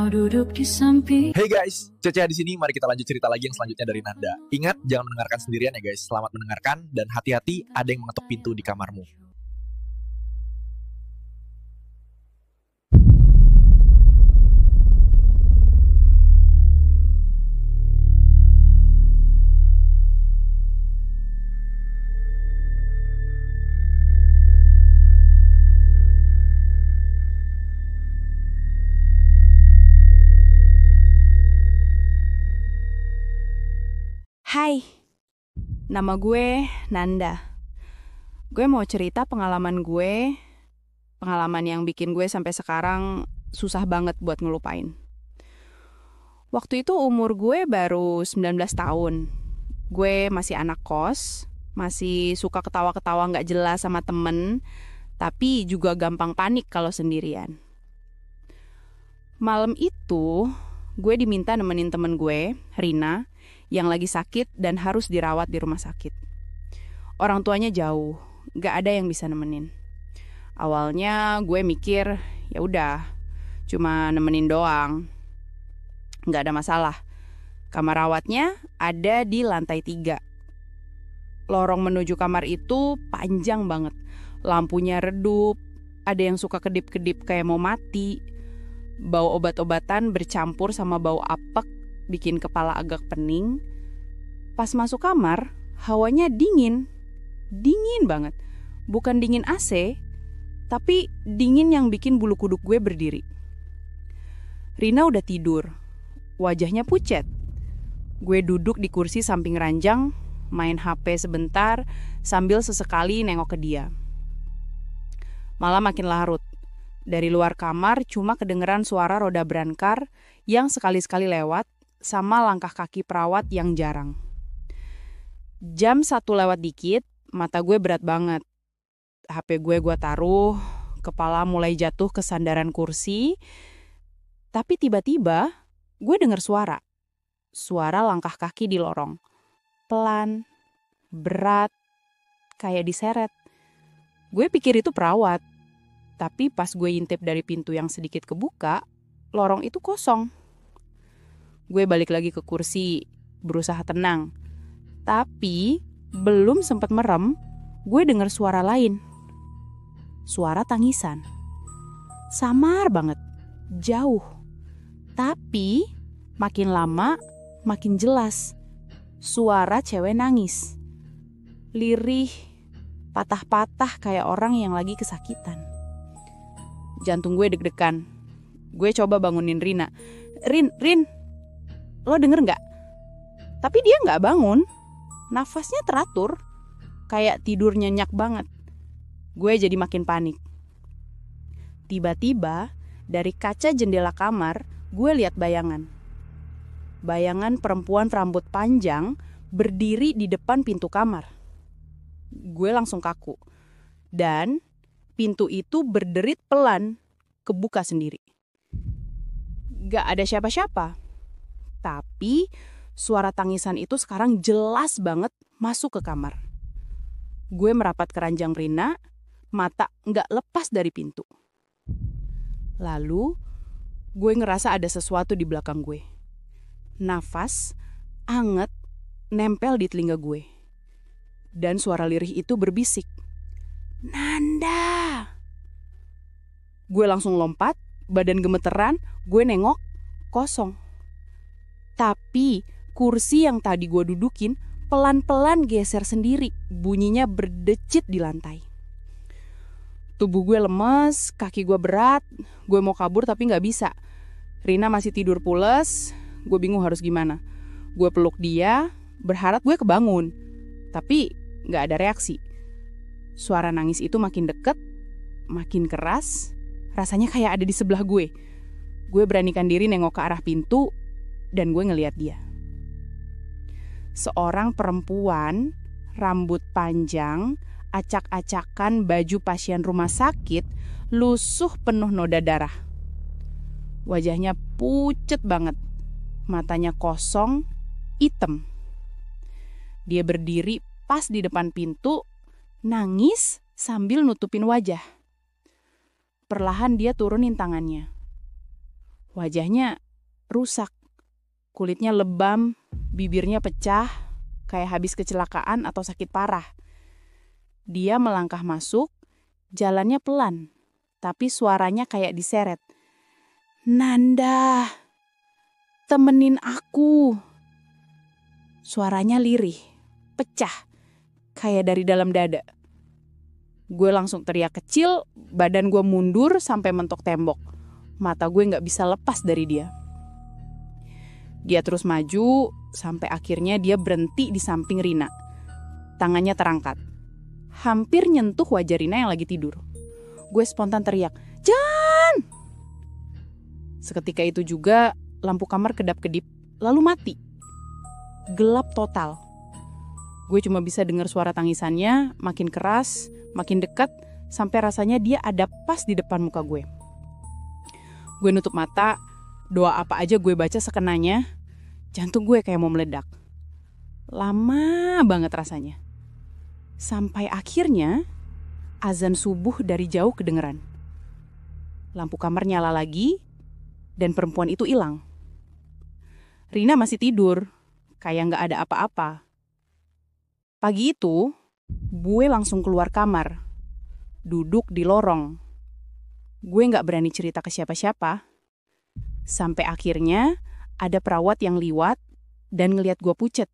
duduk di samping. Hey guys, Cece di sini. Mari kita lanjut cerita lagi yang selanjutnya dari Nanda. Ingat, jangan mendengarkan sendirian ya guys. Selamat mendengarkan dan hati-hati ada yang mengetuk pintu di kamarmu. Hai, nama gue Nanda. Gue mau cerita pengalaman yang bikin gue sampai sekarang susah banget buat ngelupain. Waktu itu umur gue baru 19 tahun. Gue masih anak kos, masih suka ketawa-ketawa gak jelas sama temen, tapi juga gampang panik kalau sendirian. Malam itu, gue diminta nemenin temen gue, Rina, yang lagi sakit dan harus dirawat di rumah sakit. Orang tuanya jauh, gak ada yang bisa nemenin. Awalnya gue mikir, ya udah, cuma nemenin doang. Gak ada masalah. Kamar rawatnya ada di lantai 3. Lorong menuju kamar itu panjang banget. Lampunya redup, ada yang suka kedip-kedip kayak mau mati. Bau obat-obatan bercampur sama bau apek bikin kepala agak pening. Pas masuk kamar, hawanya dingin banget. Bukan dingin AC, tapi dingin yang bikin bulu kuduk gue berdiri. Rina udah tidur, wajahnya pucet. Gue duduk di kursi samping ranjang, main HP sebentar sambil sesekali nengok ke dia. Malam makin larut. Dari luar kamar cuma kedengeran suara roda berangkar yang sekali-sekali lewat, sama langkah kaki perawat yang jarang. Jam 1 lewat dikit, mata gue berat banget. HP gue taruh, kepala mulai jatuh ke sandaran kursi. Tapi tiba-tiba gue denger suara. Suara langkah kaki di lorong. Pelan, berat, kayak diseret. Gue pikir itu perawat. Tapi pas gue intip dari pintu yang sedikit kebuka, lorong itu kosong. Gue balik lagi ke kursi, berusaha tenang. Tapi belum sempat merem, gue dengar suara lain. Suara tangisan. Samar banget, jauh. Tapi makin lama makin jelas. Suara cewek nangis. Lirih, patah-patah kayak orang yang lagi kesakitan. Jantung gue deg-degan. Gue coba bangunin Rina. Rin, lo denger gak? Tapi dia gak bangun. Nafasnya teratur. Kayak tidur nyenyak banget. Gue jadi makin panik. Tiba-tiba dari kaca jendela kamar, gue lihat bayangan. Bayangan perempuan rambut panjang berdiri di depan pintu kamar. Gue langsung kaku. Dan pintu itu berderit pelan, kebuka sendiri. Gak ada siapa-siapa. Tapi suara tangisan itu sekarang jelas banget masuk ke kamar. Gue merapat ke ranjang Rina, mata gak lepas dari pintu. Lalu gue ngerasa ada sesuatu di belakang gue. Nafas anget nempel di telinga gue. Dan suara lirih itu berbisik. Nanda! Gue langsung lompat, badan gemeteran, gue nengok, kosong. Tapi kursi yang tadi gue dudukin pelan-pelan geser sendiri, bunyinya berdecit di lantai. Tubuh gue lemes, kaki gue berat, gue mau kabur tapi gak bisa. Rina masih tidur pules, gue bingung harus gimana. Gue peluk dia, berharap gue kebangun, tapi gak ada reaksi. Suara nangis itu makin deket, makin keras, rasanya kayak ada di sebelah gue. Gue beranikan diri nengok ke arah pintu, dan gue ngeliat dia. Seorang perempuan, rambut panjang, acak-acakan baju pasien rumah sakit, lusuh penuh noda darah. Wajahnya pucet banget, matanya kosong, hitam. Dia berdiri pas di depan pintu, nangis sambil nutupin wajah. Perlahan dia turunin tangannya. Wajahnya rusak, kulitnya lebam, bibirnya pecah, kayak habis kecelakaan atau sakit parah. Dia melangkah masuk, jalannya pelan, tapi suaranya kayak diseret. "Nanda, temenin aku." Suaranya lirih, pecah, kayak dari dalam dada. Gue langsung teriak kecil, badan gue mundur sampai mentok tembok. Mata gue gak bisa lepas dari dia. Dia terus maju, sampai akhirnya dia berhenti di samping Rina. Tangannya terangkat. Hampir nyentuh wajah Rina yang lagi tidur. Gue spontan teriak, "Jan!" Seketika itu juga, lampu kamar kedap-kedip, lalu mati. Gelap total. Gue cuma bisa dengar suara tangisannya, makin keras, makin dekat, sampai rasanya dia ada pas di depan muka gue. Gue nutup mata, doa apa aja gue baca sekenanya, jantung gue kayak mau meledak. Lama banget rasanya. Sampai akhirnya, azan subuh dari jauh kedengeran. Lampu kamar nyala lagi, dan perempuan itu hilang. Rina masih tidur, kayak gak ada apa-apa. Pagi itu, gue langsung keluar kamar, duduk di lorong. Gue gak berani cerita ke siapa-siapa. Sampai akhirnya ada perawat yang liwat dan ngeliat gue pucet.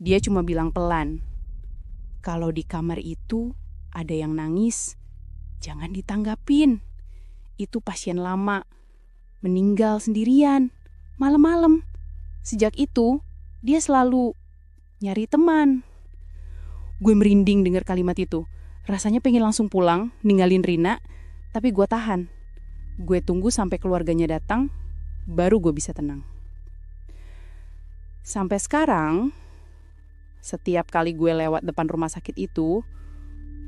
Dia cuma bilang pelan, "Kalau di kamar itu ada yang nangis, jangan ditanggapin. Itu pasien lama, meninggal sendirian, malam-malam. Sejak itu, dia selalu nyari teman." Gue merinding dengar kalimat itu. Rasanya pengen langsung pulang, ninggalin Rina, tapi gue tahan. Gue tunggu sampai keluarganya datang, baru gue bisa tenang. Sampai sekarang, setiap kali gue lewat depan rumah sakit itu,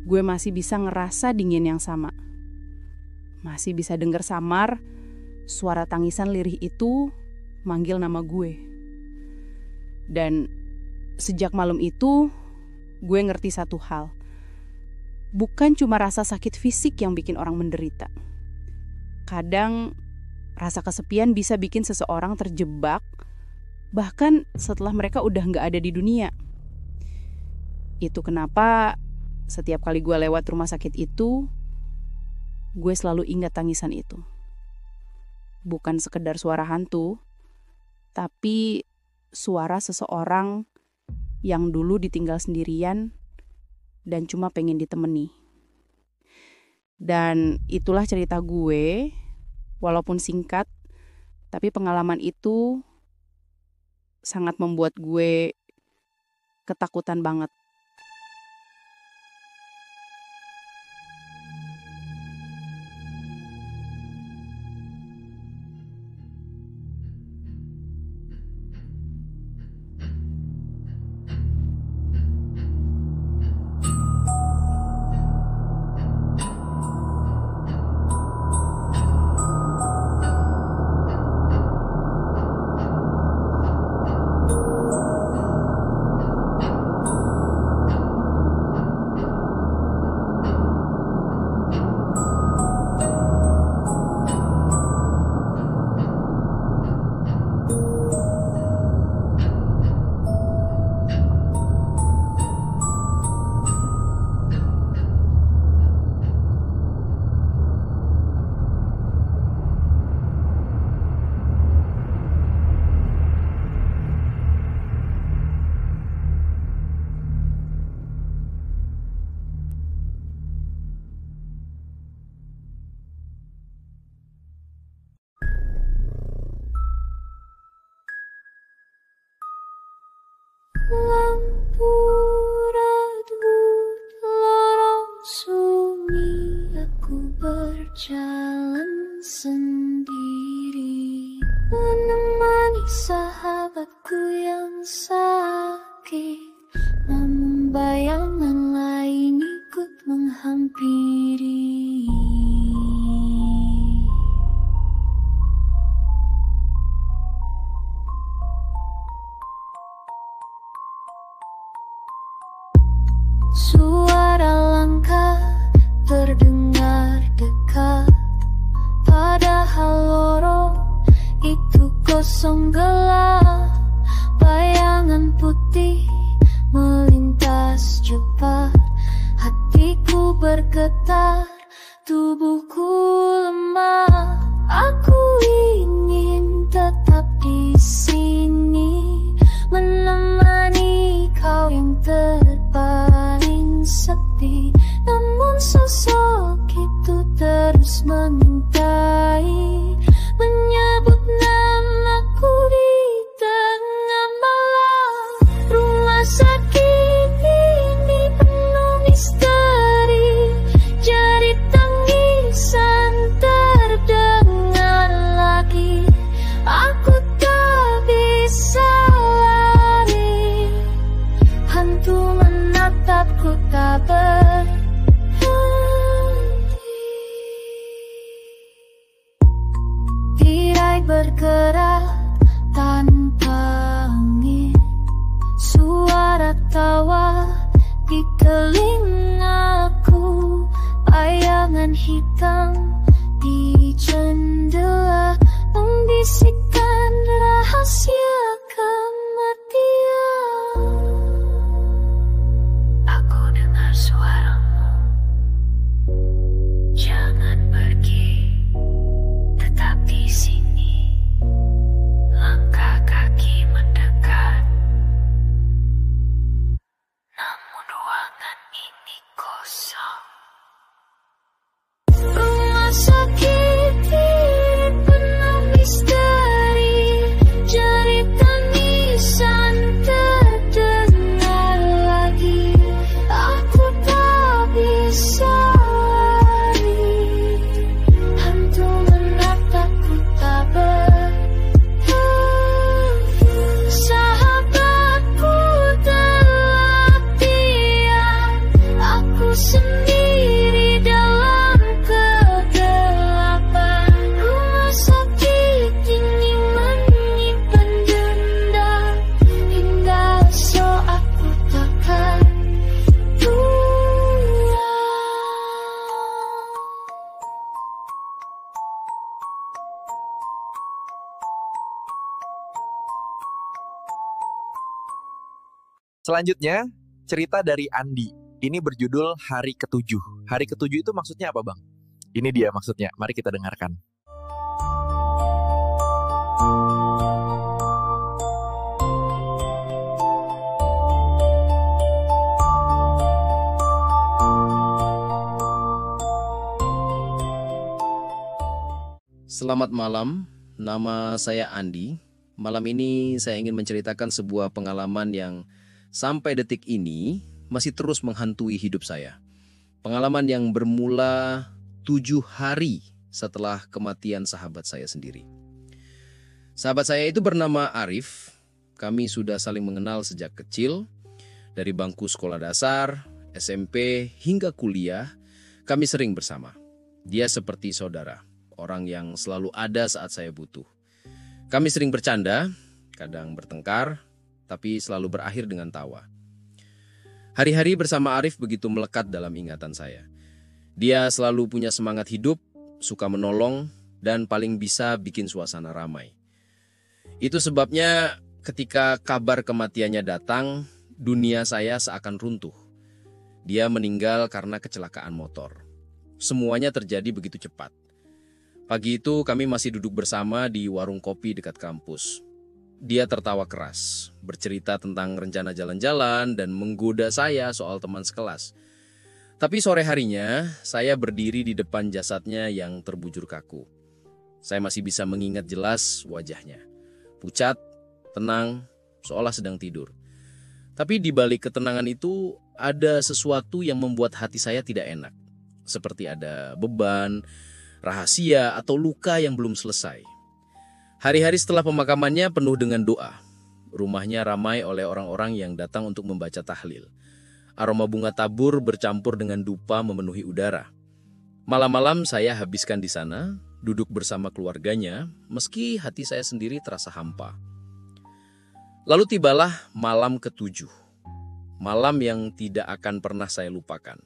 gue masih bisa ngerasa dingin yang sama. Masih bisa dengar samar, suara tangisan lirih itu manggil nama gue. Dan sejak malam itu, gue ngerti satu hal. Bukan cuma rasa sakit fisik yang bikin orang menderita. Kadang rasa kesepian bisa bikin seseorang terjebak, bahkan setelah mereka udah gak ada di dunia. Itu kenapa setiap kali gue lewat rumah sakit itu, gue selalu ingat tangisan itu. Bukan sekedar suara hantu, tapi suara seseorang yang dulu ditinggal sendirian dan cuma pengen ditemani. Dan itulah cerita gue, walaupun singkat, tapi pengalaman itu sangat membuat gue ketakutan banget. Lampu redup lorong sunyi, aku berjalan sendiri, menemani sahabatku yang sakit. Namun bayangan lain ikut menghampiri. Suara langkah terdengar dekat, padahal lorong sepi, namun sosok itu terus mengintai, menyebut namaku di tengah malam. Rumah sakit ini penuh misteri, jari tangisan terdengar lagi. Aku tak bisa lari, hantu menatapku tak berhenti. Tirai bergerak tanpa angin, suara tawa di telingaku, bayangan hitam di jendela membisikkan rahasia kematian. Aku dengar suaramu, jangan pergi, tetap di sini. Langkah kaki mendekat, namun ruangan ini kosong. Rumah sakit ini penuh misteri, jari tangisan terdengar lagi. Aku tak bisa lari, hantu menatapku tak berhenti. Sahabatku telah diam, aku sendiri dalam kegelapan. Rumah sakit ini menyimpan dendam, hingga esok aku takkan pulang. Selanjutnya, cerita dari Andi. Ini berjudul Hari Ketujuh. Hari ketujuh itu maksudnya apa, Bang? Ini dia maksudnya. Mari kita dengarkan. Selamat malam, nama saya Andi. Malam ini saya ingin menceritakan sebuah pengalaman yang sampai detik ini masih terus menghantui hidup saya. Pengalaman yang bermula 7 hari setelah kematian sahabat saya sendiri. Sahabat saya itu bernama Arif. Kami sudah saling mengenal sejak kecil. Dari bangku sekolah dasar, SMP, hingga kuliah, kami sering bersama. Dia seperti saudara, orang yang selalu ada saat saya butuh. Kami sering bercanda, kadang bertengkar, tapi selalu berakhir dengan tawa. Hari-hari bersama Arif begitu melekat dalam ingatan saya. Dia selalu punya semangat hidup, suka menolong, dan paling bisa bikin suasana ramai. Itu sebabnya ketika kabar kematiannya datang, dunia saya seakan runtuh. Dia meninggal karena kecelakaan motor. Semuanya terjadi begitu cepat. Pagi itu kami masih duduk bersama di warung kopi dekat kampus. Dia tertawa keras, bercerita tentang rencana jalan-jalan dan menggoda saya soal teman sekelas. Tapi sore harinya, saya berdiri di depan jasadnya yang terbujur kaku. Saya masih bisa mengingat jelas wajahnya. Pucat, tenang, seolah sedang tidur. Tapi di balik ketenangan itu, ada sesuatu yang membuat hati saya tidak enak. Seperti ada beban, rahasia, atau luka yang belum selesai. Hari-hari setelah pemakamannya penuh dengan doa. Rumahnya ramai oleh orang-orang yang datang untuk membaca tahlil. Aroma bunga tabur bercampur dengan dupa memenuhi udara. Malam-malam saya habiskan di sana, duduk bersama keluarganya, meski hati saya sendiri terasa hampa. Lalu tibalah malam ke-7. Malam yang tidak akan pernah saya lupakan.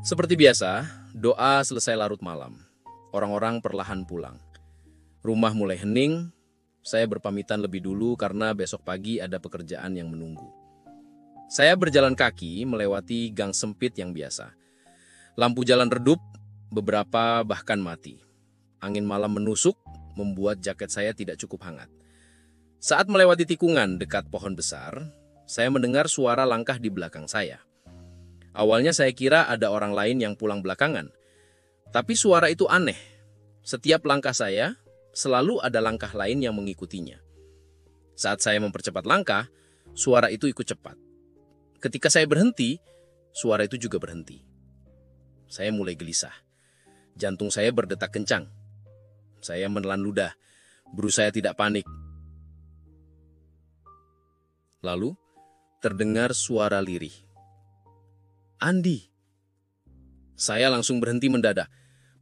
Seperti biasa, doa selesai larut malam. Orang-orang perlahan pulang. Rumah mulai hening, saya berpamitan lebih dulu karena besok pagi ada pekerjaan yang menunggu. Saya berjalan kaki melewati gang sempit yang biasa. Lampu jalan redup, beberapa bahkan mati. Angin malam menusuk, membuat jaket saya tidak cukup hangat. Saat melewati tikungan dekat pohon besar, saya mendengar suara langkah di belakang saya. Awalnya saya kira ada orang lain yang pulang belakangan. Tapi suara itu aneh. Setiap langkah saya, selalu ada langkah lain yang mengikutinya. Saat saya mempercepat langkah, suara itu ikut cepat. Ketika saya berhenti, suara itu juga berhenti. Saya mulai gelisah. Jantung saya berdetak kencang. Saya menelan ludah, berusaha tidak panik. Lalu, terdengar suara lirih. Andi. Saya langsung berhenti mendadak.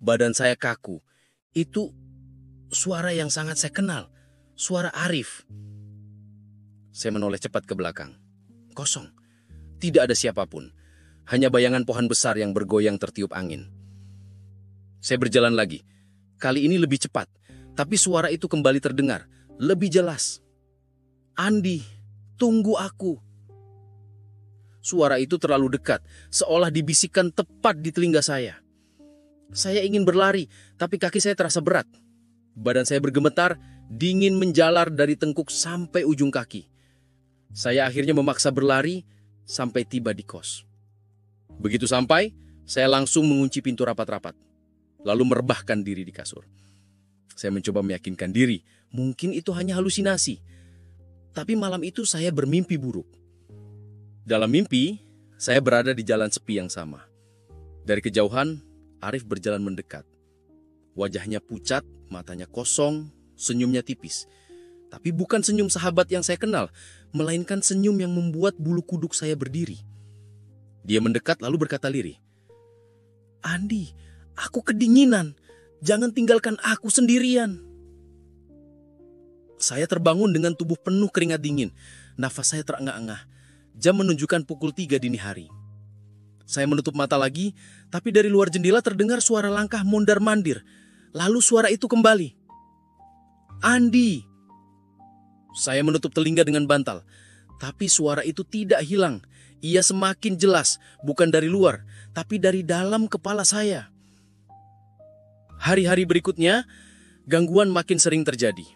Badan saya kaku. Itu suara yang sangat saya kenal. Suara Arif. Saya menoleh cepat ke belakang. Kosong. Tidak ada siapapun. Hanya bayangan pohon besar yang bergoyang tertiup angin. Saya berjalan lagi. Kali ini lebih cepat. Tapi suara itu kembali terdengar. Lebih jelas. Andi, tunggu aku. Suara itu terlalu dekat, seolah dibisikkan tepat di telinga saya. Saya ingin berlari, tapi kaki saya terasa berat. Badan saya bergemetar, dingin menjalar dari tengkuk sampai ujung kaki. Saya akhirnya memaksa berlari sampai tiba di kos. Begitu sampai, saya langsung mengunci pintu rapat-rapat, lalu merebahkan diri di kasur. Saya mencoba meyakinkan diri, mungkin itu hanya halusinasi. Tapi malam itu saya bermimpi buruk. Dalam mimpi, saya berada di jalan sepi yang sama. Dari kejauhan, Arif berjalan mendekat. Wajahnya pucat, matanya kosong, senyumnya tipis. Tapi bukan senyum sahabat yang saya kenal, melainkan senyum yang membuat bulu kuduk saya berdiri. Dia mendekat lalu berkata lirih, Andi, aku kedinginan. Jangan tinggalkan aku sendirian. Saya terbangun dengan tubuh penuh keringat dingin. Nafas saya terengah-engah. Jam menunjukkan pukul 3 dini hari. Saya menutup mata lagi, tapi dari luar jendela terdengar suara langkah mondar-mandir. Lalu suara itu kembali. Andi. Saya menutup telinga dengan bantal. Tapi suara itu tidak hilang. Ia semakin jelas, bukan dari luar, tapi dari dalam kepala saya. Hari-hari berikutnya, gangguan makin sering terjadi.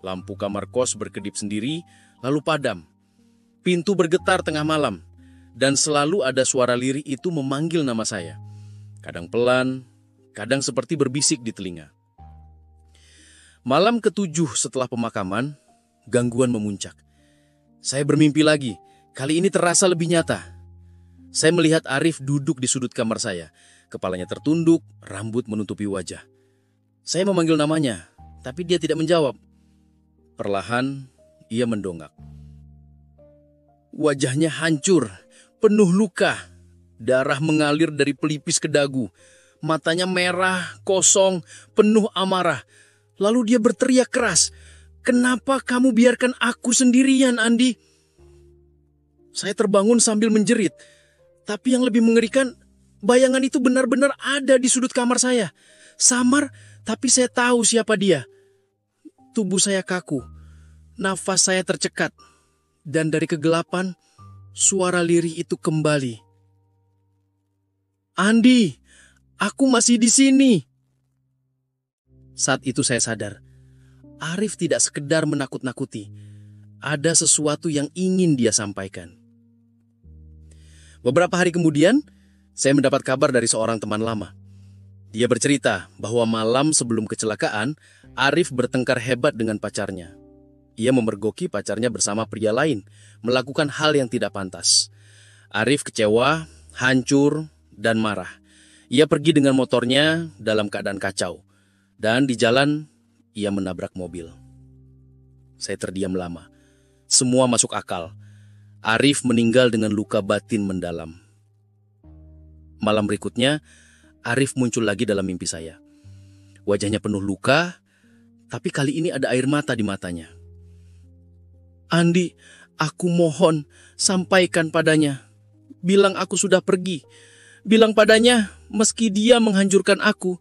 Lampu kamar kos berkedip sendiri, lalu padam. Pintu bergetar tengah malam, dan selalu ada suara lirih itu memanggil nama saya. Kadang pelan, kadang seperti berbisik di telinga. Malam ke-7 setelah pemakaman, gangguan memuncak. Saya bermimpi lagi, kali ini terasa lebih nyata. Saya melihat Arif duduk di sudut kamar saya. Kepalanya tertunduk, rambut menutupi wajah. Saya memanggil namanya, tapi dia tidak menjawab. Perlahan, ia mendongak. Wajahnya hancur, penuh luka. Darah mengalir dari pelipis ke dagu. Matanya merah, kosong, penuh amarah. Lalu dia berteriak keras, "Kenapa kamu biarkan aku sendirian, Andi?" Saya terbangun sambil menjerit. Tapi yang lebih mengerikan, bayangan itu benar-benar ada di sudut kamar saya. Samar, tapi saya tahu siapa dia. Tubuh saya kaku, nafas saya tercekat. Dan dari kegelapan, suara lirih itu kembali. Andi, aku masih di sini. Saat itu saya sadar, Arif tidak sekedar menakut-nakuti. Ada sesuatu yang ingin dia sampaikan. Beberapa hari kemudian, saya mendapat kabar dari seorang teman lama. Dia bercerita bahwa malam sebelum kecelakaan, Arif bertengkar hebat dengan pacarnya. Ia memergoki pacarnya bersama pria lain, melakukan hal yang tidak pantas. Arif kecewa, hancur, dan marah. Ia pergi dengan motornya dalam keadaan kacau. Dan di jalan, ia menabrak mobil. Saya terdiam lama. Semua masuk akal. Arif meninggal dengan luka batin mendalam. Malam berikutnya, Arif muncul lagi dalam mimpi saya. Wajahnya penuh luka, tapi kali ini ada air mata di matanya. Andi, aku mohon, sampaikan padanya. Bilang aku sudah pergi. Bilang padanya, meski dia menghancurkan aku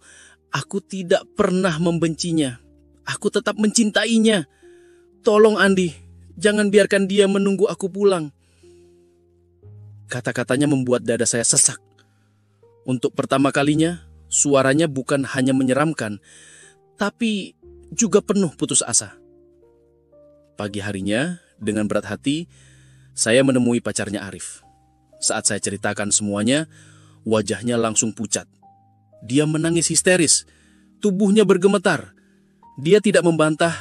tidak pernah membencinya. Aku tetap mencintainya. Tolong Andi, jangan biarkan dia menunggu aku pulang. Kata-katanya membuat dada saya sesak. Untuk pertama kalinya, suaranya bukan hanya menyeramkan, tapi juga penuh putus asa. Pagi harinya, dengan berat hati, saya menemui pacarnya Arif. Saat saya ceritakan semuanya, wajahnya langsung pucat. Dia menangis histeris, tubuhnya bergemetar. Dia tidak membantah,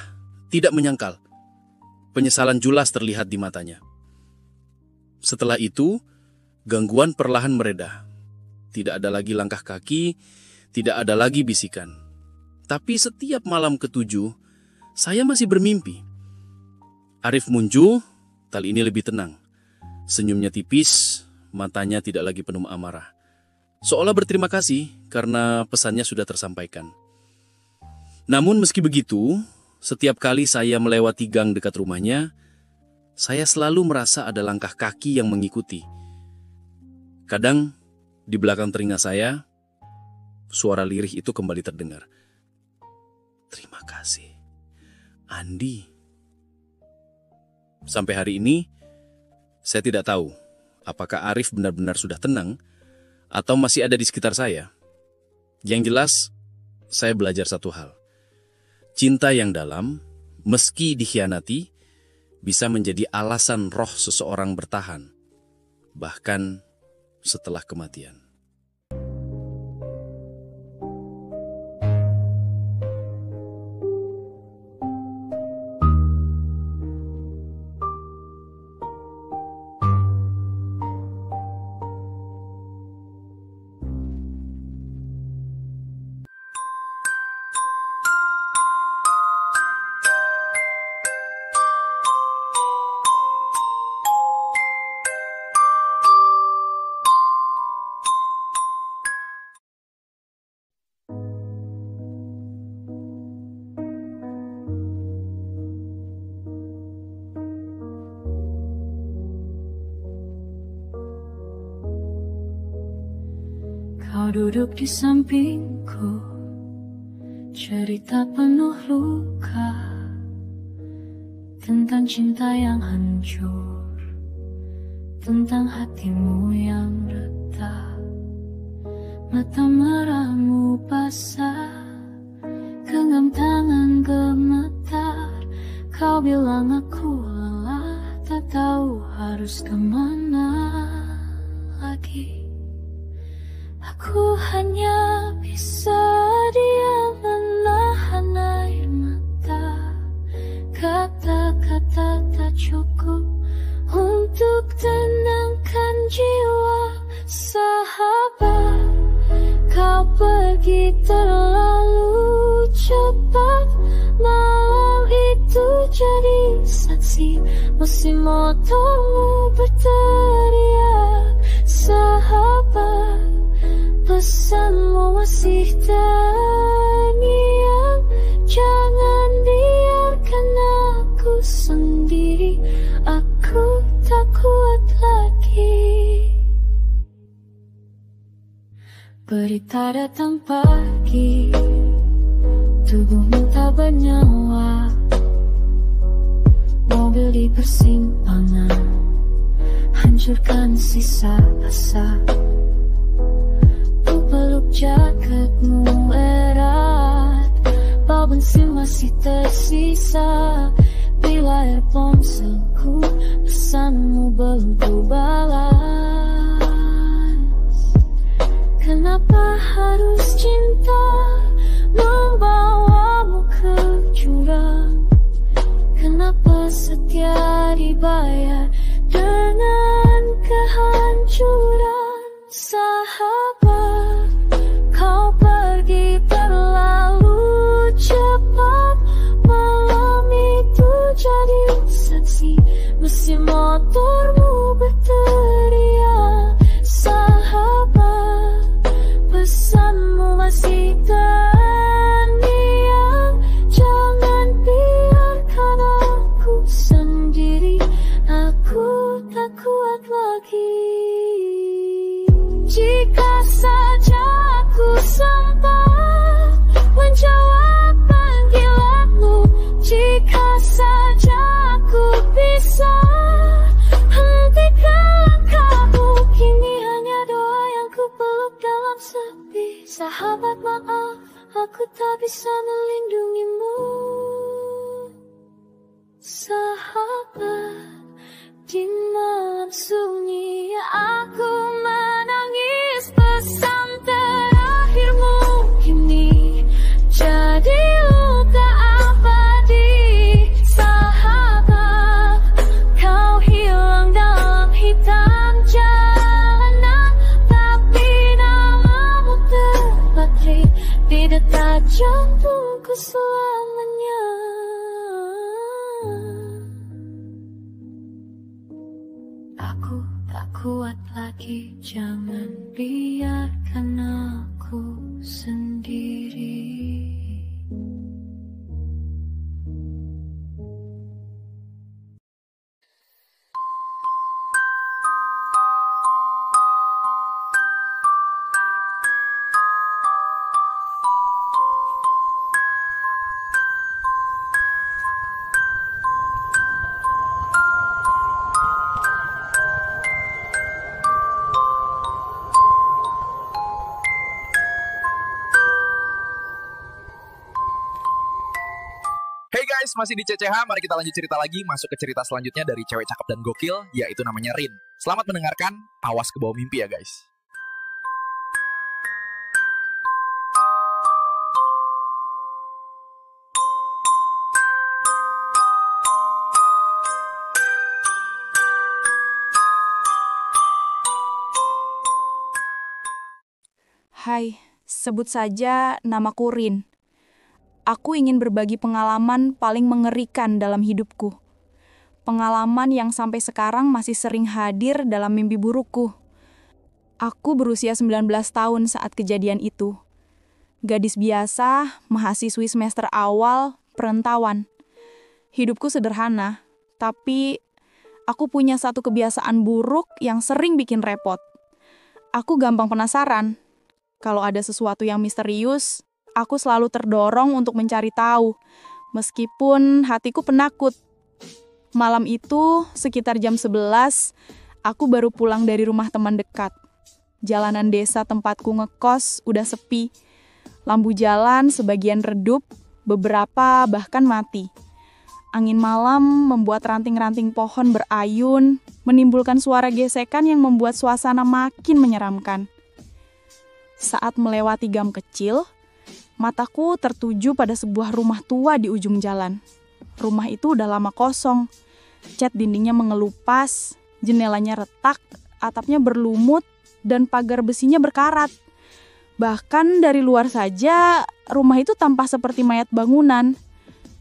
tidak menyangkal. Penyesalan jelas terlihat di matanya. Setelah itu, gangguan perlahan mereda. Tidak ada lagi langkah kaki, tidak ada lagi bisikan. Tapi setiap malam ke-7, saya masih bermimpi. Arif muncul, kali ini lebih tenang. Senyumnya tipis, matanya tidak lagi penuh amarah. Seolah berterima kasih karena pesannya sudah tersampaikan. Namun meski begitu, setiap kali saya melewati gang dekat rumahnya, saya selalu merasa ada langkah kaki yang mengikuti. Kadang, di belakang telinga saya, suara lirih itu kembali terdengar. Terima kasih, Andi. Sampai hari ini, saya tidak tahu apakah Arif benar-benar sudah tenang atau masih ada di sekitar saya. Yang jelas, saya belajar satu hal. Cinta yang dalam, meski dikhianati, bisa menjadi alasan roh seseorang bertahan, bahkan setelah kematian. Kau duduk di sampingku, cerita penuh luka tentang cinta yang hancur, tentang hatimu yang retak. Mata merahmu basah, genggam tangan gemetar. Kau bilang aku lelah, tak tahu harus kemana lagi. Aku hanya bisa diam menahan air mata. Kata-kata tak cukup untuk tenangkan jiwa. Sahabat, kau pergi terlalu cepat. Malam itu jadi saksi, mesin motormu berteriak. Sahabat, pesanmu masih terngiang. Jangan biarkan aku sendiri, aku tak kuat lagi. Berita datang pagi, tubuhmu tak bernyawa. Mobil di persimpangan hancurkan sisa asa. Peluk jaketmu erat, bau bensin masih tersisa. Bila air ponselku, pesanmu belum ku balas. Kenapa harus cinta membawamu ke jurang? Kenapa setia dibayar dengan kehancuran? Sahabat, kau pergi terlalu cepat. Malam itu jadi saksi, mesin motormu berteriak. Sahabat, pesanmu masih terngiang. Jangan biarkan aku sendiri, aku tak kuat lagi. Jika saja aku sempat menjawab panggilanmu, jika saja aku bisa hentikan langkahmu. Kini hanya doa yang ku peluk dalam sepi. Sahabat, maaf, aku tak bisa melindungimu. Sahabat, Di malam sunyi aku menangis, pesan terakhirmu kini jadi luka abadi. Sahabat, kau hilang dalam hitam jalanan, tapi namamu terpatri di detak jantungku selamanya. Aku tak kuat lagi, jangan biarkan aku sendiri. Hey guys, masih di CCH, mari kita lanjut cerita lagi, masuk ke cerita selanjutnya dari cewek cakep dan gokil, yaitu namanya Rin. Selamat mendengarkan, awas ke bawah mimpi ya guys. Hai, sebut saja namaku Rin. Aku ingin berbagi pengalaman paling mengerikan dalam hidupku. Pengalaman yang sampai sekarang masih sering hadir dalam mimpi burukku. Aku berusia 19 tahun saat kejadian itu. Gadis biasa, mahasiswi semester awal, perantauan. Hidupku sederhana, tapi aku punya satu kebiasaan buruk yang sering bikin repot. Aku gampang penasaran. Kalau ada sesuatu yang misterius, aku selalu terdorong untuk mencari tahu, meskipun hatiku penakut. Malam itu, sekitar jam 11, aku baru pulang dari rumah teman dekat. Jalanan desa tempatku ngekos udah sepi. Lampu jalan sebagian redup, beberapa bahkan mati. Angin malam membuat ranting-ranting pohon berayun, menimbulkan suara gesekan yang membuat suasana makin menyeramkan. Saat melewati gang kecil, mataku tertuju pada sebuah rumah tua di ujung jalan. Rumah itu udah lama kosong. Cat dindingnya mengelupas, jendelanya retak, atapnya berlumut, dan pagar besinya berkarat. Bahkan dari luar saja, rumah itu tampak seperti mayat bangunan.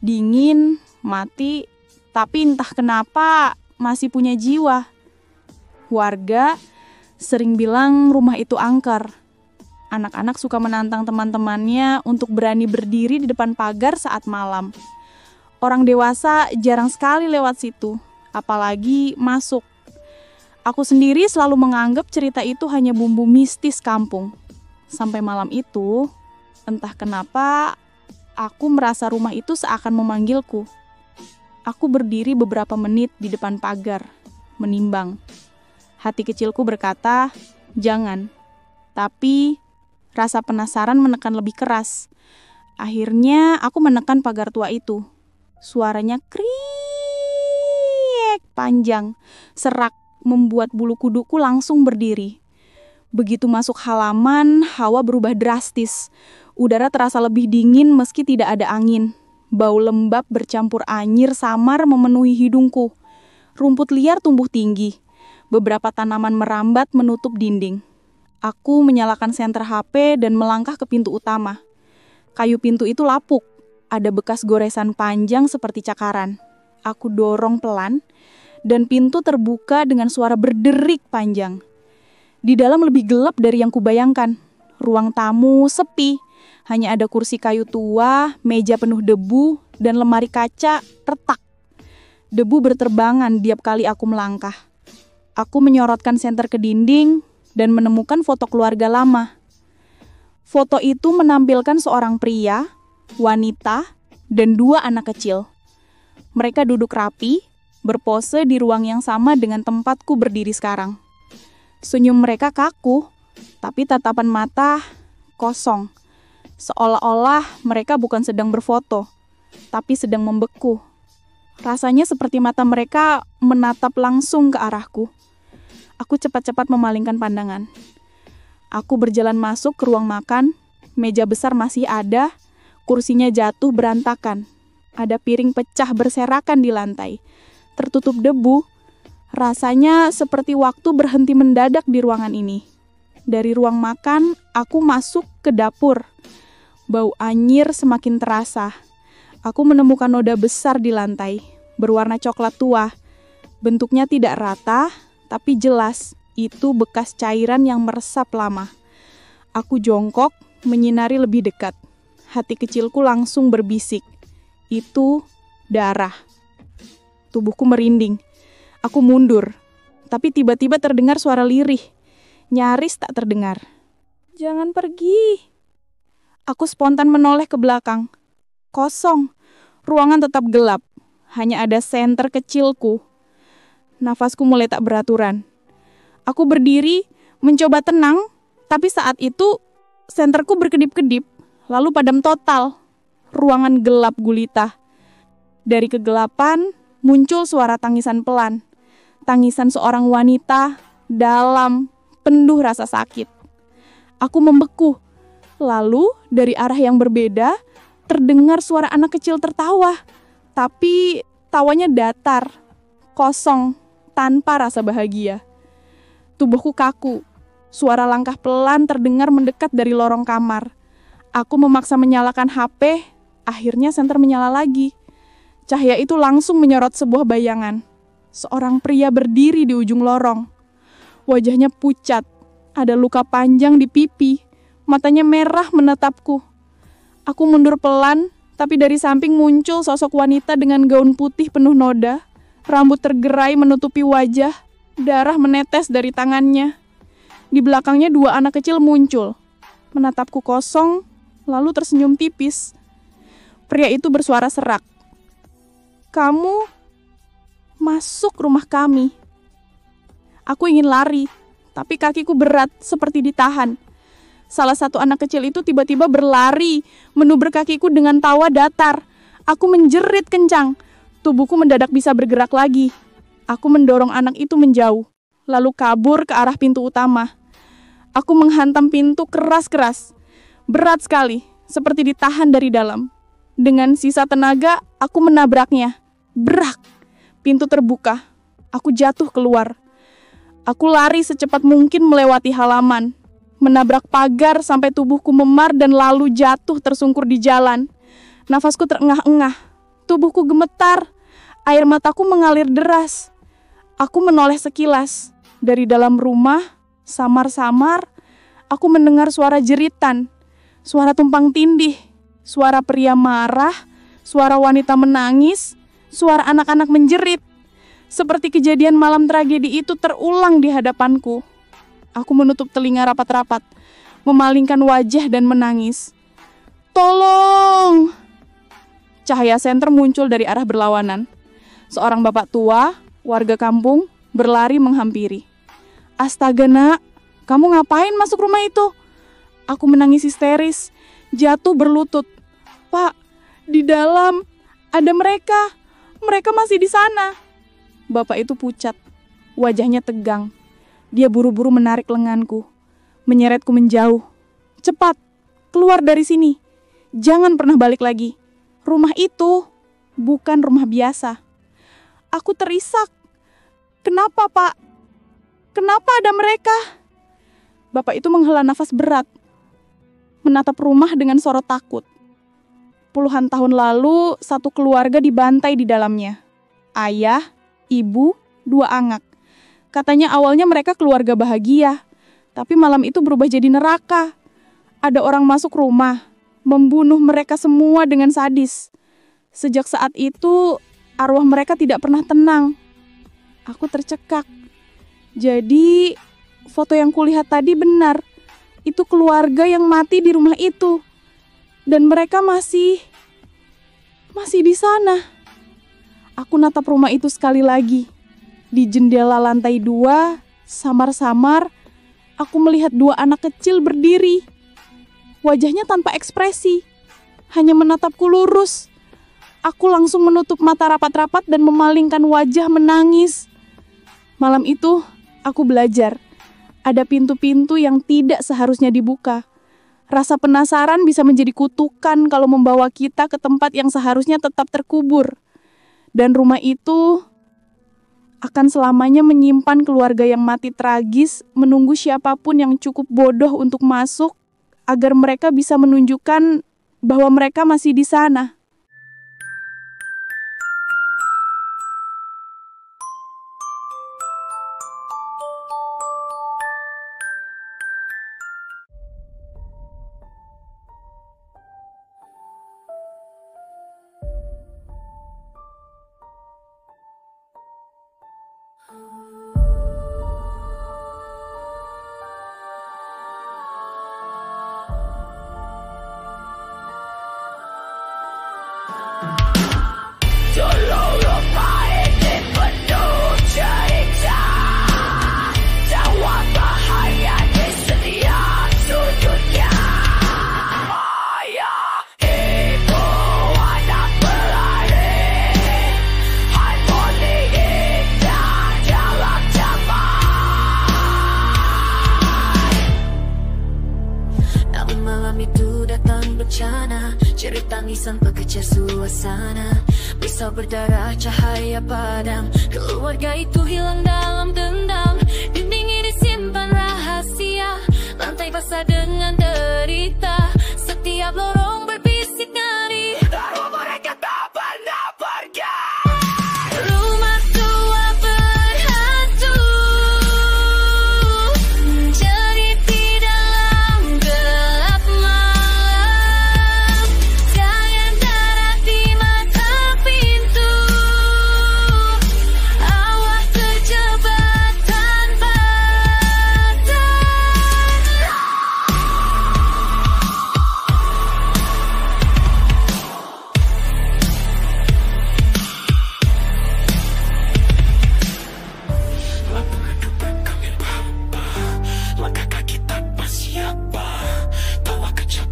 Dingin, mati, tapi entah kenapa masih punya jiwa. Warga sering bilang rumah itu angker. Anak-anak suka menantang teman-temannya untuk berani berdiri di depan pagar saat malam. Orang dewasa jarang sekali lewat situ, apalagi masuk. Aku sendiri selalu menganggap cerita itu hanya bumbu mistis kampung. Sampai malam itu, entah kenapa, aku merasa rumah itu seakan memanggilku. Aku berdiri beberapa menit di depan pagar, menimbang. Hati kecilku berkata, jangan. Tapi rasa penasaran menekan lebih keras. Akhirnya aku menekan pagar tua itu. Suaranya kriek panjang, serak, membuat bulu kuduku langsung berdiri. Begitu masuk halaman, hawa berubah drastis. Udara terasa lebih dingin meski tidak ada angin. Bau lembab bercampur anyir samar memenuhi hidungku. Rumput liar tumbuh tinggi. Beberapa tanaman merambat menutup dinding. Aku menyalakan senter HP dan melangkah ke pintu utama. Kayu pintu itu lapuk. Ada bekas goresan panjang seperti cakaran. Aku dorong pelan, dan pintu terbuka dengan suara berderik panjang. Di dalam lebih gelap dari yang kubayangkan. Ruang tamu sepi. Hanya ada kursi kayu tua, meja penuh debu, dan lemari kaca retak. Debu berterbangan tiap kali aku melangkah. Aku menyorotkan senter ke dinding dan menemukan foto keluarga lama. Foto itu menampilkan seorang pria, wanita, dan 2 anak kecil. Mereka duduk rapi, berpose di ruang yang sama dengan tempatku berdiri sekarang. Senyum mereka kaku, tapi tatapan mata kosong. Seolah-olah mereka bukan sedang berfoto, tapi sedang membeku. Rasanya seperti mata mereka menatap langsung ke arahku. Aku cepat-cepat memalingkan pandangan. Aku berjalan masuk ke ruang makan. Meja besar masih ada, kursinya jatuh berantakan. Ada piring pecah berserakan di lantai, tertutup debu. Rasanya seperti waktu berhenti mendadak di ruangan ini. Dari ruang makan, aku masuk ke dapur. Bau anyir semakin terasa. Aku menemukan noda besar di lantai, berwarna coklat tua. Bentuknya tidak rata, tapi jelas itu bekas cairan yang meresap lama. Aku jongkok, menyinari lebih dekat. Hati kecilku langsung berbisik. Itu darah. Tubuhku merinding. Aku mundur, tapi tiba-tiba terdengar suara lirih. Nyaris tak terdengar. "Jangan pergi." Aku spontan menoleh ke belakang. Kosong. Ruangan tetap gelap. Hanya ada senter kecilku. Nafasku mulai tak beraturan. Aku berdiri, mencoba tenang, tapi saat itu senterku berkedip-kedip, lalu padam total. Ruangan gelap gulita. Dari kegelapan muncul suara tangisan pelan. Tangisan seorang wanita dalam, penuh rasa sakit. Aku membeku. Lalu dari arah yang berbeda terdengar suara anak kecil tertawa. Tapi tawanya datar, kosong, tanpa rasa bahagia. Tubuhku kaku. Suara langkah pelan terdengar mendekat dari lorong kamar. Aku memaksa menyalakan HP, akhirnya senter menyala lagi. Cahaya itu langsung menyorot sebuah bayangan. Seorang pria berdiri di ujung lorong. Wajahnya pucat, ada luka panjang di pipi, matanya merah menatapku. Aku mundur pelan, tapi dari samping muncul sosok wanita dengan gaun putih penuh noda, rambut tergerai menutupi wajah, darah menetes dari tangannya. Di belakangnya 2 anak kecil muncul, menatapku kosong, lalu tersenyum tipis. Pria itu bersuara serak. "Kamu masuk rumah kami." Aku ingin lari, tapi kakiku berat seperti ditahan. Salah satu anak kecil itu tiba-tiba berlari, menubruk kakiku dengan tawa datar. Aku menjerit kencang. Tubuhku mendadak bisa bergerak lagi. Aku mendorong anak itu menjauh, lalu kabur ke arah pintu utama. Aku menghantam pintu keras-keras. Berat sekali, seperti ditahan dari dalam. Dengan sisa tenaga, aku menabraknya. Brak! Pintu terbuka. Aku jatuh keluar. Aku lari secepat mungkin melewati halaman, menabrak pagar sampai tubuhku memar dan lalu jatuh tersungkur di jalan. Nafasku terengah-engah, tubuhku gemetar, air mataku mengalir deras. Aku menoleh sekilas. Dari dalam rumah, samar-samar, aku mendengar suara jeritan, suara tumpang tindih, suara pria marah, suara wanita menangis, suara anak-anak menjerit. Seperti kejadian malam tragedi itu terulang di hadapanku. Aku menutup telinga rapat-rapat, memalingkan wajah dan menangis. "Tolong!" Cahaya senter muncul dari arah berlawanan. Seorang bapak tua, warga kampung, berlari menghampiri. "Astaga nak, kamu ngapain masuk rumah itu?" Aku menangis histeris, jatuh berlutut. "Pak, di dalam ada mereka. Mereka masih di sana." Bapak itu pucat, wajahnya tegang. Dia buru-buru menarik lenganku, menyeretku menjauh. "Cepat, keluar dari sini. Jangan pernah balik lagi. Rumah itu bukan rumah biasa." Aku terisak. "Kenapa, Pak? Kenapa ada mereka?" Bapak itu menghela nafas berat, menatap rumah dengan sorot takut. Puluhan tahun lalu, satu keluarga dibantai di dalamnya. Ayah, ibu, 2 anak. Katanya awalnya mereka keluarga bahagia, tapi malam itu berubah jadi neraka. Ada orang masuk rumah, membunuh mereka semua dengan sadis. Sejak saat itu, arwah mereka tidak pernah tenang. Aku tercekak. Jadi, foto yang kulihat tadi benar. Itu keluarga yang mati di rumah itu. Dan mereka masih di sana. Aku natap rumah itu sekali lagi. Di jendela lantai 2, samar-samar, aku melihat 2 anak kecil berdiri. Wajahnya tanpa ekspresi, hanya menatapku lurus. Aku langsung menutup mata rapat-rapat dan memalingkan wajah menangis. Malam itu, aku belajar. Ada pintu-pintu yang tidak seharusnya dibuka. Rasa penasaran bisa menjadi kutukan kalau membawa kita ke tempat yang seharusnya tetap terkubur. Dan rumah itu akan selamanya menyimpan keluarga yang mati tragis, menunggu siapapun yang cukup bodoh untuk masuk, agar mereka bisa menunjukkan bahwa mereka masih di sana. Cerita tangisan pekecah suasana, pisau berdarah, cahaya padam. Keluarga itu hilang dalam dendam. Dinding ini simpan rahasia, lantai basah dengan derita. Setiap lorong berbisik ngeri, taruh mereka tak pernah pergi. Rumah tua berhantu, menjerit di dalam gelap malam. Jangan darah di mata pintu, awas terjebak tanpa tanda. Langkah kaki tanpa siapa, tawa kecil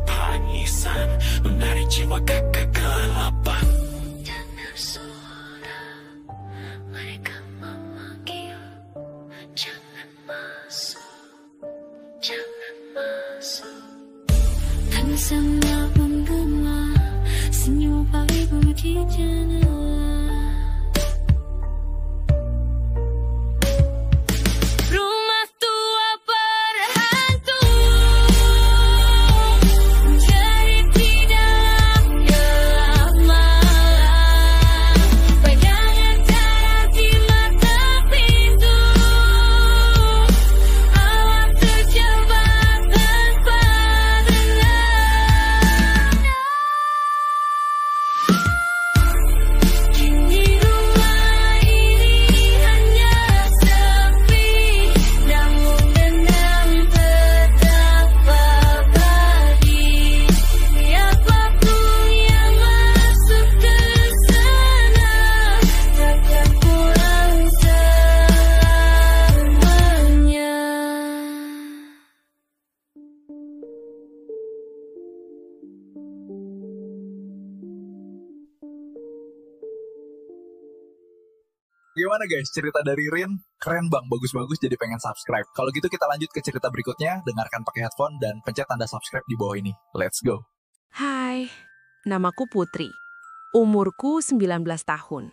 tangisan, menarik jiwa ke kegelapan. Dengar suara mereka memanggil, jangan masuk, jangan masuk. Tangisannya menggema, senyum Pak Ibu di jendela. Rumah tua berhantu, menjerit di dalam gelap malam. Bayangan darah di mata pintu, awas terjebak tanpa dengar. Kini rumah ini hanya sepi, namun dendam tetap abadi. Siapapun yang masuk ke sana takkan pulang selamanya. Gimana guys, cerita dari Rin? Keren bang, bagus-bagus, jadi pengen subscribe. Kalau gitu kita lanjut ke cerita berikutnya, dengarkan pakai headphone dan pencet tanda subscribe di bawah ini. Let's go. Hai, namaku Putri. Umurku 19 tahun.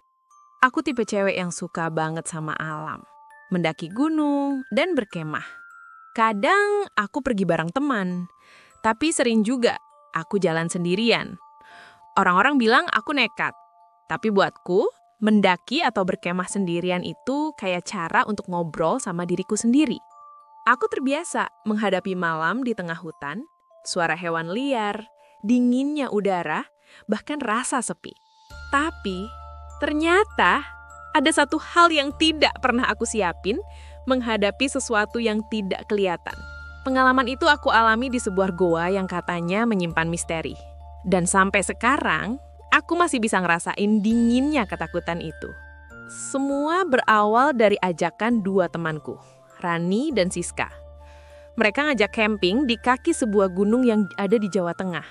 Aku tipe cewek yang suka banget sama alam. Mendaki gunung dan berkemah. Kadang aku pergi bareng teman, tapi sering juga aku jalan sendirian. Orang-orang bilang aku nekat, tapi buatku, mendaki atau berkemah sendirian itu kayak cara untuk ngobrol sama diriku sendiri. Aku terbiasa menghadapi malam di tengah hutan, suara hewan liar, dinginnya udara, bahkan rasa sepi. Tapi, ternyata ada satu hal yang tidak pernah aku siapin menghadapi sesuatu yang tidak kelihatan. Pengalaman itu aku alami di sebuah goa yang katanya menyimpan misteri. Dan sampai sekarang, aku masih bisa ngerasain dinginnya ketakutan itu. Semua berawal dari ajakan dua temanku, Rani dan Siska. Mereka ngajak camping di kaki sebuah gunung yang ada di Jawa Tengah.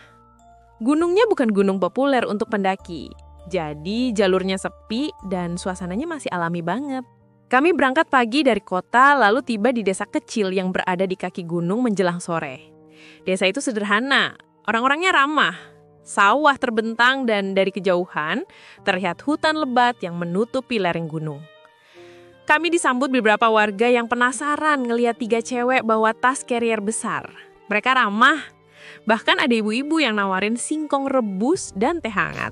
Gunungnya bukan gunung populer untuk pendaki. Jadi jalurnya sepi dan suasananya masih alami banget. Kami berangkat pagi dari kota lalu tiba di desa kecil yang berada di kaki gunung menjelang sore. Desa itu sederhana, orang-orangnya ramah. Sawah terbentang dan dari kejauhan terlihat hutan lebat yang menutupi lereng gunung. Kami disambut beberapa warga yang penasaran ngelihat 3 cewek bawa tas carrier besar. Mereka ramah, bahkan ada ibu-ibu yang nawarin singkong rebus dan teh hangat.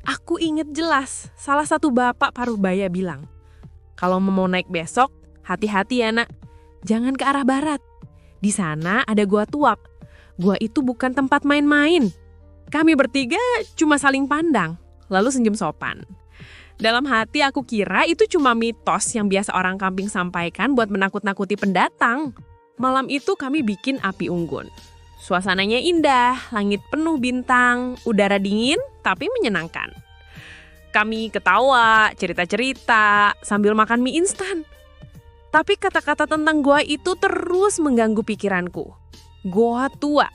Aku inget jelas, salah satu bapak Parubaya bilang, "Kalau mau naik besok, hati-hati ya nak, jangan ke arah barat. Di sana ada gua tuak. Gua itu bukan tempat main-main." Kami bertiga cuma saling pandang, lalu senyum sopan. Dalam hati aku kira itu cuma mitos yang biasa orang kampung sampaikan buat menakut-nakuti pendatang. Malam itu kami bikin api unggun. Suasananya indah, langit penuh bintang, udara dingin tapi menyenangkan. Kami ketawa, cerita-cerita, sambil makan mie instan. Tapi kata-kata tentang goa itu terus mengganggu pikiranku. Goa tua,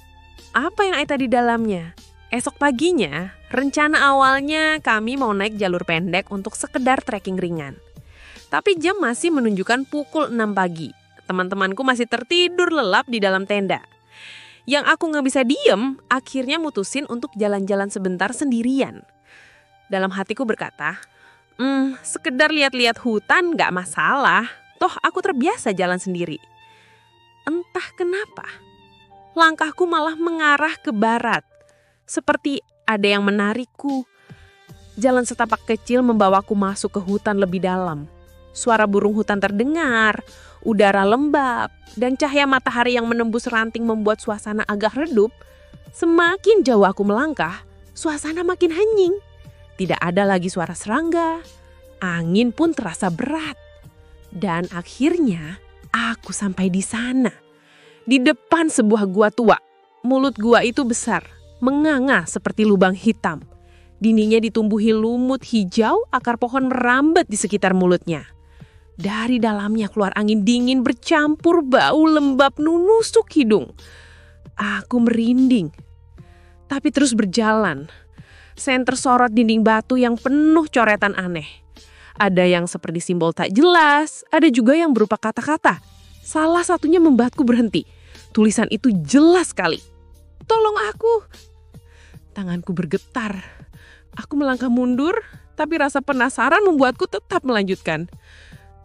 apa yang ada di dalamnya? Esok paginya, rencana awalnya kami mau naik jalur pendek untuk sekedar trekking ringan. Tapi jam masih menunjukkan pukul 6 pagi. Teman-temanku masih tertidur lelap di dalam tenda. Yang aku nggak bisa diem, akhirnya mutusin untuk jalan-jalan sebentar sendirian. Dalam hatiku berkata, sekedar lihat-lihat hutan nggak masalah. Toh aku terbiasa jalan sendiri. Entah kenapa, langkahku malah mengarah ke barat. Seperti ada yang menarikku. Jalan setapak kecil membawaku masuk ke hutan lebih dalam. Suara burung hutan terdengar, udara lembab, dan cahaya matahari yang menembus ranting membuat suasana agak redup. Semakin jauh aku melangkah, suasana makin hening. Tidak ada lagi suara serangga, angin pun terasa berat. Dan akhirnya aku sampai di sana. Di depan sebuah gua tua. Mulut gua itu besar, menganga seperti lubang hitam. Dindingnya ditumbuhi lumut hijau, akar pohon merambat di sekitar mulutnya. Dari dalamnya keluar angin dingin bercampur bau lembab menusuk hidung. Aku merinding, tapi terus berjalan. Saya tersorot dinding batu yang penuh coretan aneh. Ada yang seperti simbol tak jelas, ada juga yang berupa kata-kata. Salah satunya membuatku berhenti. Tulisan itu jelas sekali. "Tolong aku." Tanganku bergetar. Aku melangkah mundur, tapi rasa penasaran membuatku tetap melanjutkan.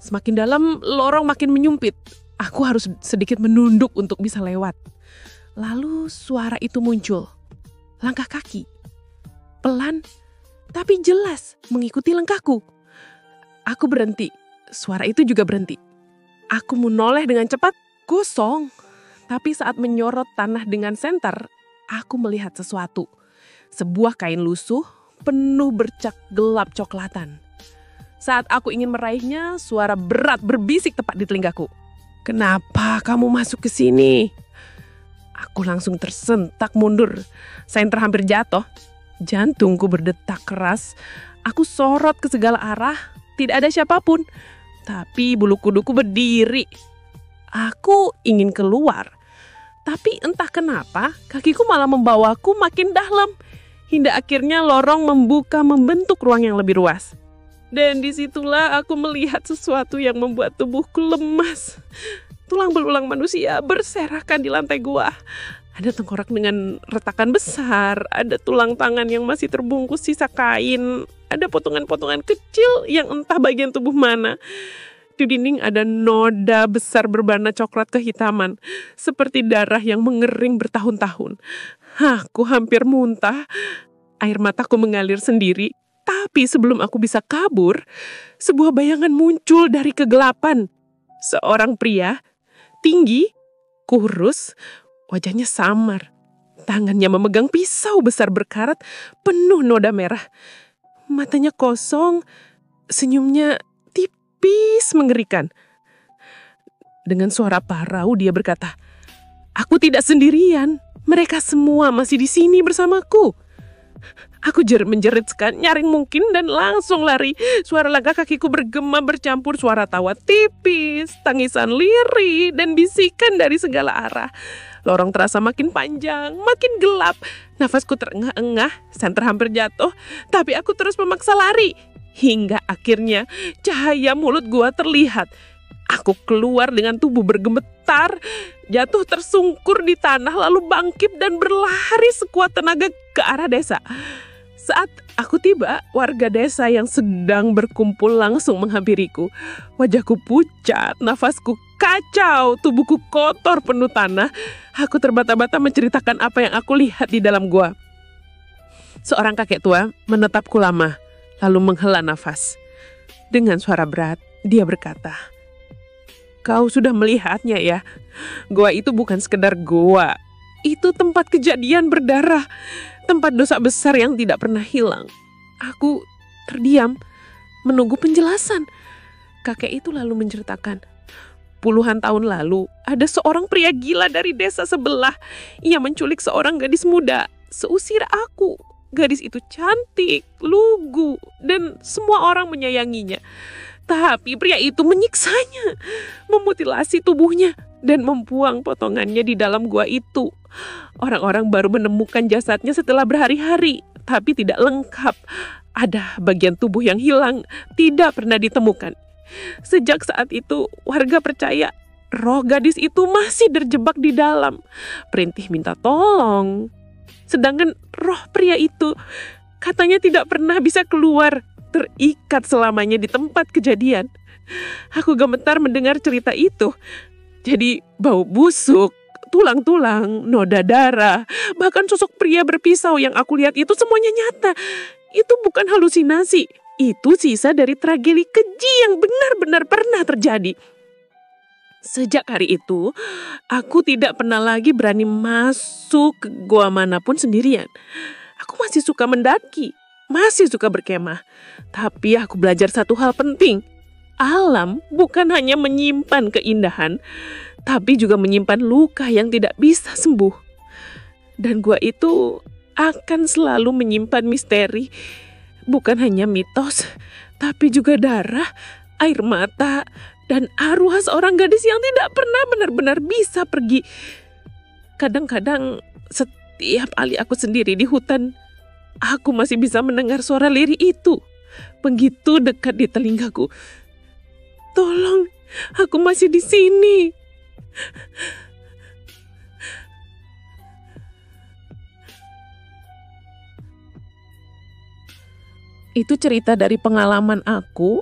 Semakin dalam, lorong makin menyempit. Aku harus sedikit menunduk untuk bisa lewat. Lalu suara itu muncul. Langkah kaki. Pelan, tapi jelas mengikuti langkahku. Aku berhenti. Suara itu juga berhenti. Aku menoleh dengan cepat, kosong. Tapi saat menyorot tanah dengan senter, aku melihat sesuatu. Sebuah kain lusuh penuh bercak gelap coklatan. Saat aku ingin meraihnya, suara berat berbisik tepat di telingaku. "Kenapa kamu masuk ke sini?" Aku langsung tersentak mundur. Senter hampir jatuh. Jantungku berdetak keras. Aku sorot ke segala arah. Tidak ada siapapun. Tapi bulu kuduku berdiri. Aku ingin keluar. Tapi entah kenapa, kakiku malah membawaku makin dalam. Hingga akhirnya lorong membentuk ruang yang lebih luas. Dan disitulah aku melihat sesuatu yang membuat tubuhku lemas. Tulang belulang manusia berserakan di lantai gua. Ada tengkorak dengan retakan besar, ada tulang tangan yang masih terbungkus sisa kain, ada potongan-potongan kecil yang entah bagian tubuh mana. Di dinding ada noda besar berwarna coklat kehitaman, seperti darah yang mengering bertahun-tahun. Aku hampir muntah, air mataku mengalir sendiri. Tapi sebelum aku bisa kabur, sebuah bayangan muncul dari kegelapan. Seorang pria, tinggi, kurus, wajahnya samar. Tangannya memegang pisau besar berkarat, penuh noda merah. Matanya kosong, senyumnya tipis mengerikan. Dengan suara parau dia berkata, "Aku tidak sendirian, mereka semua masih di sini bersamaku." Aku menjeritkan nyaring mungkin dan langsung lari. Suara langkah kakiku bergema bercampur suara tawa tipis, tangisan lirih, dan bisikan dari segala arah. Lorong terasa makin panjang, makin gelap. Nafasku terengah-engah, senter hampir jatuh, tapi aku terus memaksa lari. Hingga akhirnya cahaya mulut gua terlihat. Aku keluar dengan tubuh bergemetar, jatuh tersungkur di tanah lalu bangkit dan berlari sekuat tenaga ke arah desa. Saat aku tiba, warga desa yang sedang berkumpul langsung menghampiriku. Wajahku pucat, nafasku kacau, tubuhku kotor penuh tanah. Aku terbata-bata menceritakan apa yang aku lihat di dalam gua. Seorang kakek tua menatapku lama, lalu menghela nafas. Dengan suara berat, dia berkata, "Kau sudah melihatnya ya? Gua itu bukan sekedar gua. Itu tempat kejadian berdarah. Tempat dosa besar yang tidak pernah hilang." Aku terdiam, menunggu penjelasan. Kakek itu lalu menceritakan, puluhan tahun lalu, ada seorang pria gila dari desa sebelah. Ia menculik seorang gadis muda, seusir aku. Gadis itu cantik, lugu, dan semua orang menyayanginya. Tapi pria itu menyiksanya, memutilasi tubuhnya, dan membuang potongannya di dalam gua itu. Orang-orang baru menemukan jasadnya setelah berhari-hari, tapi tidak lengkap. Ada bagian tubuh yang hilang, tidak pernah ditemukan. Sejak saat itu, warga percaya roh gadis itu masih terjebak di dalam. Perintih minta tolong. Sedangkan roh pria itu katanya tidak pernah bisa keluar, terikat selamanya di tempat kejadian. Aku gemetar mendengar cerita itu. Jadi bau busuk, tulang-tulang, noda darah, bahkan sosok pria berpisau yang aku lihat itu semuanya nyata. Itu bukan halusinasi, itu sisa dari tragedi keji yang benar-benar pernah terjadi. Sejak hari itu, aku tidak pernah lagi berani masuk ke gua manapun sendirian. Aku masih suka mendaki, masih suka berkemah. Tapi aku belajar satu hal penting. Alam bukan hanya menyimpan keindahan, tapi juga menyimpan luka yang tidak bisa sembuh. Dan gua itu akan selalu menyimpan misteri, bukan hanya mitos, tapi juga darah, air mata, dan arwah seorang gadis yang tidak pernah benar-benar bisa pergi. Kadang-kadang setiap kali aku sendiri di hutan, aku masih bisa mendengar suara lirih itu, begitu dekat di telingaku. Tolong, aku masih di sini. Itu cerita dari pengalaman aku,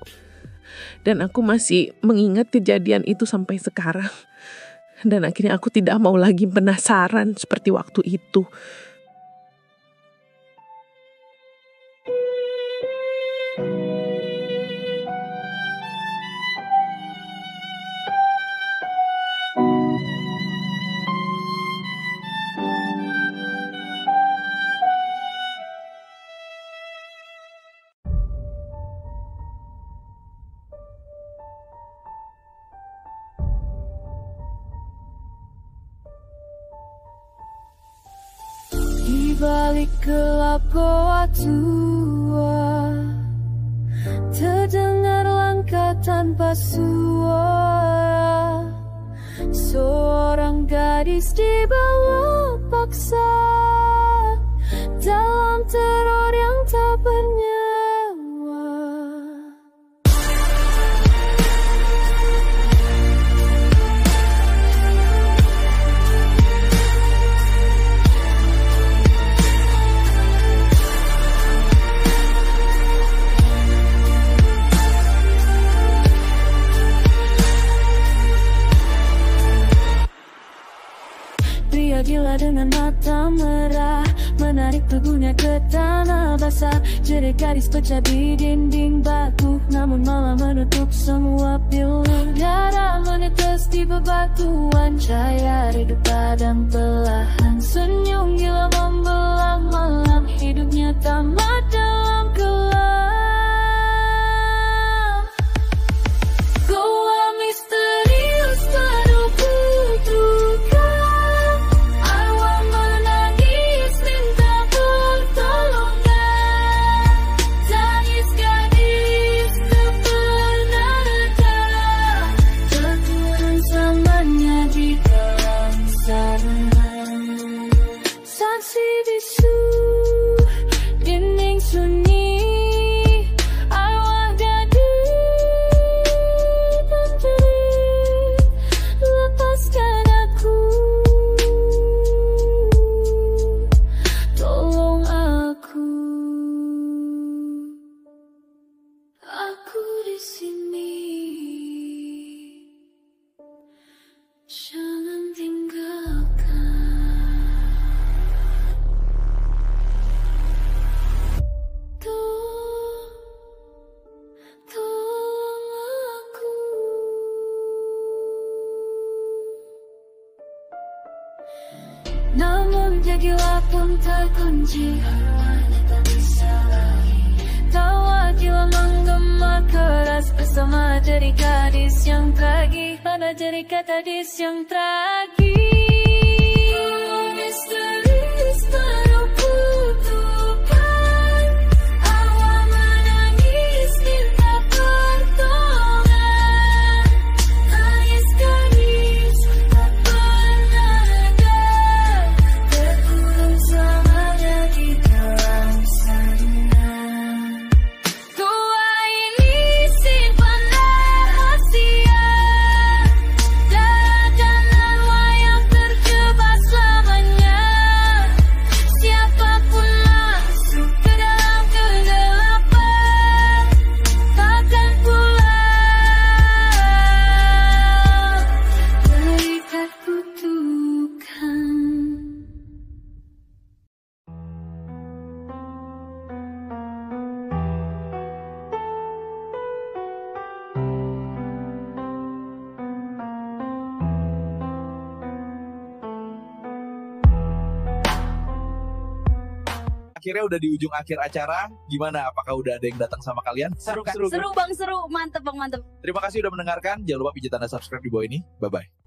dan aku masih mengingat kejadian itu sampai sekarang. Dan akhirnya aku tidak mau lagi penasaran seperti waktu itu. Di balik gelap goa tua, terdengar langkah tanpa suara. Seorang gadis dibawa paksa dalam teror yang tak bernyawa. Pria gila dengan mata merah menarik tubuhnya ke tanah basah. Jerit gadis pecah di dinding batu, namun malah menutup semua pilu. Darah menetes di bebatuan, cahaya redup padam belahan. Senyum gila membelah malam, hidupnya tamat dalam kelam. Goa misterius penuh kutukan, arwah menangis minta pertolongan. Tangis gadis tak pernah reda, terkurung selamanya di dalam sana. masih bisu, dinding sunyi, arwah jadi putri, lepaskan aku, tolong aku di sini, jangan tinggalkan. Tolong aku. Namun jagilah pun terkunci, arwahnya tak bisa lagi. Tawa jiwa menggema keras bersama jadi gadis yang tragis, pada jadi gadis yang tragis. Misteris baru kutukan, arwah menangis minta pertolongan. Tangis gadis tak pernah ada, terkurung selamanya di dalam sana. Tua ini simpan rahasia, darah dan arwah yang terjebak selamanya. Siapapun masuk ke dalam kegelapan, takkan pulang, terikat kutukan. Akhirnya udah di ujung akhir acara. Gimana? Apakah udah ada yang datang sama kalian? Seru kan? Seru bang, seru. Mantep bang, mantep. Terima kasih udah mendengarkan. Jangan lupa pijat tanda subscribe di bawah ini. Bye-bye.